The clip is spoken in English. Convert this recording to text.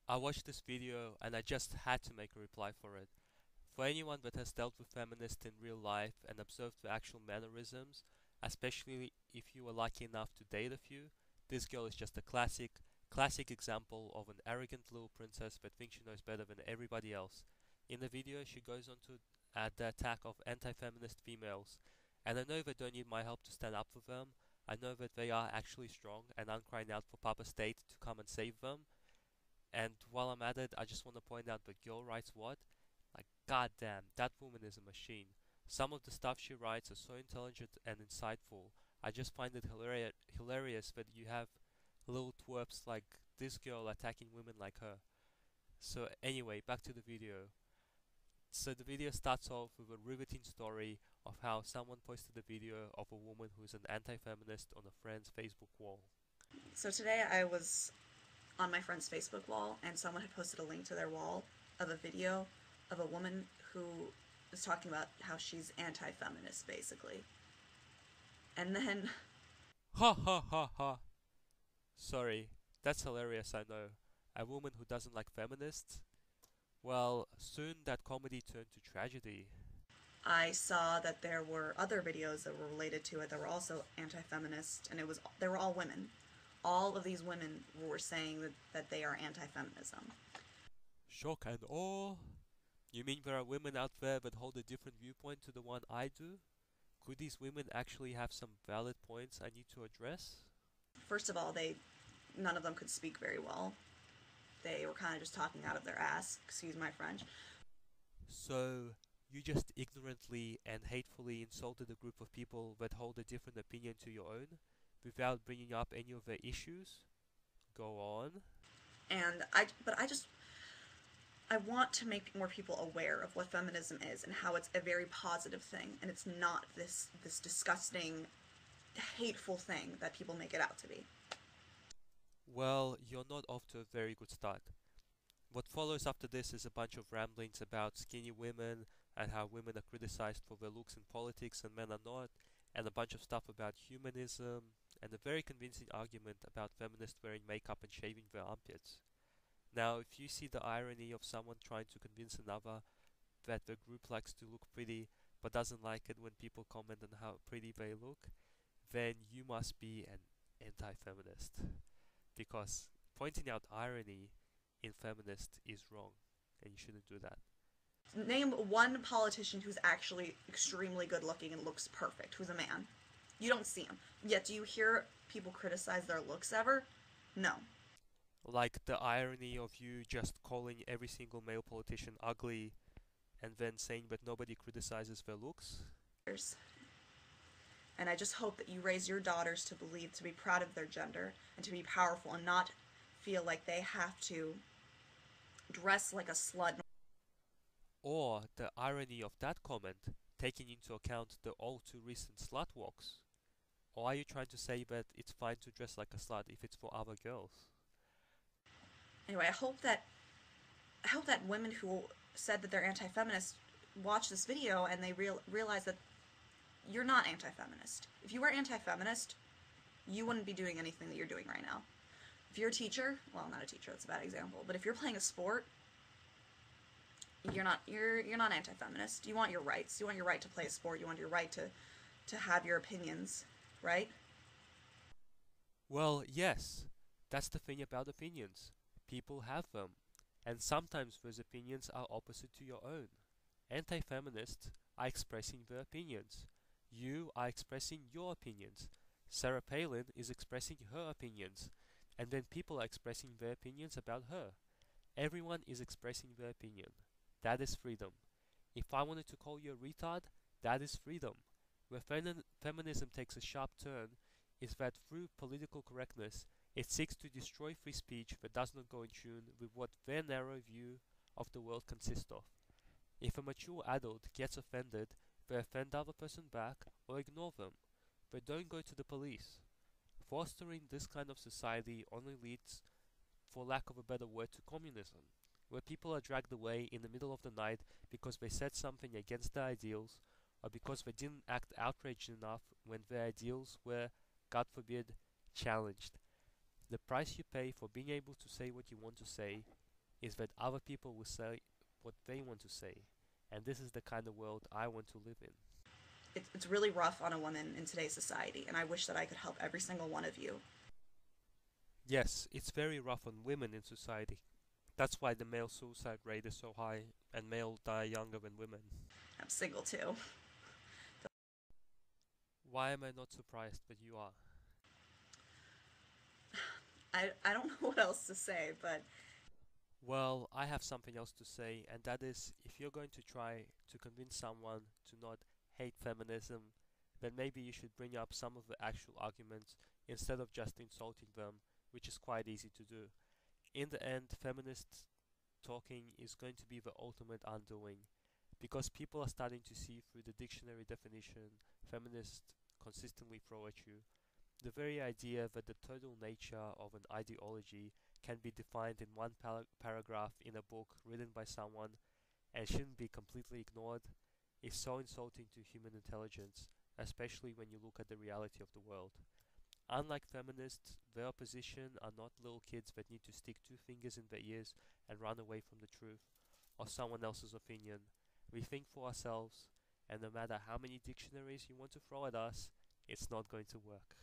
I watched this video and I just had to make a reply for it. For anyone that has dealt with feminists in real life and observed the actual mannerisms, especially if you were lucky enough to date a few, this girl is just a classic example of an arrogant little princess that thinks she knows better than everybody else. In the video, she goes on to the attack of anti-feminist females, and I know they don't need my help to stand up for them. I know that they are actually strong and I'm crying out for Papa State to come and save them. And while I'm at it, I just want to point out that Girl Writes What? Like, goddamn, that woman is a machine. Some of the stuff she writes are so intelligent and insightful. I just find it hilarious that you have little twerps like this girl attacking women like her. So anyway, back to the video. So the video starts off with a riveting story of how someone posted a video of a woman who is an anti-feminist on a friend's Facebook wall. So today I was on my friend's Facebook wall and someone had posted a link to their wall of a video of a woman who was talking about how she's anti-feminist basically. And then Ha ha ha ha. Sorry, that's hilarious, I know. A woman who doesn't like feminists? Well, soon that comedy turned to tragedy. I saw that there were other videos that were related to it that were also anti-feminist, and they were all women. All of these women were saying that they are anti-feminism. Shock and awe? You mean there are women out there that hold a different viewpoint to the one I do? Could these women actually have some valid points I need to address? First of all, none of them could speak very well. They were kind of just talking out of their ass, excuse my French. So, you just ignorantly and hatefully insulted a group of people that hold a different opinion to your own, without bringing up any of their issues? Go on. I want to make more people aware of what feminism is and how it's a very positive thing, and it's not this disgusting, hateful thing that people make it out to be. Well, you're not off to a very good start. What follows after this is a bunch of ramblings about skinny women and how women are criticized for their looks in politics and men are not, and a bunch of stuff about humanism, and a very convincing argument about feminists wearing makeup and shaving their armpits. Now, if you see the irony of someone trying to convince another that the group likes to look pretty but doesn't like it when people comment on how pretty they look, then you must be an anti-feminist. Because pointing out irony in feminist is wrong, and you shouldn't do that. Name one politician who's actually extremely good looking and looks perfect, who's a man. You don't see him. Yet do you hear people criticize their looks ever? No. Like the irony of you just calling every single male politician ugly and then saying that nobody criticizes their looks? And I just hope that you raise your daughters to believe, to be proud of their gender, and to be powerful and not feel like they have to dress like a slut. Or the irony of that comment, taking into account the all too recent slut walks? Or are you trying to say that it's fine to dress like a slut if it's for other girls? Anyway, I hope that women who said that they're anti-feminist watch this video and they realize that you're not anti-feminist. If you were anti-feminist, you wouldn't be doing anything that you're doing right now. If you're a teacher, well, not a teacher, that's a bad example, but if you're playing a sport, you're not anti-feminist. You want your rights. You want your right to play a sport. You want your right to have your opinions, right? Well, yes, that's the thing about opinions. People have them, and sometimes those opinions are opposite to your own. Anti-feminists are expressing their opinions. You are expressing your opinions. Sarah Palin is expressing her opinions, and then people are expressing their opinions about her. Everyone is expressing their opinion. That is freedom. If I wanted to call you a retard, that is freedom. Where feminism takes a sharp turn is that through political correctness, it seeks to destroy free speech that does not go in tune with what their narrow view of the world consists of. If a mature adult gets offended, they offend the other person back or ignore them. They don't go to the police. Fostering this kind of society only leads, for lack of a better word, to communism, where people are dragged away in the middle of the night because they said something against their ideals, or because they didn't act outraged enough when their ideals were, God forbid, challenged. The price you pay for being able to say what you want to say is that other people will say what they want to say, and this is the kind of world I want to live in. It's really rough on a woman in today's society, and I wish that I could help every single one of you. Yes, it's very rough on women in society. That's why the male suicide rate is so high, and males die younger than women. I'm single too. Why am I not surprised that you are? I don't know what else to say, but Well, I have something else to say, and that is if you're going to try to convince someone to not hate feminism, then maybe you should bring up some of the actual arguments instead of just insulting them, which is quite easy to do. In the end, feminist talking is going to be the ultimate undoing because people are starting to see through the dictionary definition feminists consistently throw at you. The very idea that the total nature of an ideology can be defined in one paragraph in a book written by someone and shouldn't be completely ignored is so insulting to human intelligence, especially when you look at the reality of the world. Unlike feminists, their opposition are not little kids that need to stick two fingers in their ears and run away from the truth or someone else's opinion. We think for ourselves, and no matter how many dictionaries you want to throw at us, it's not going to work.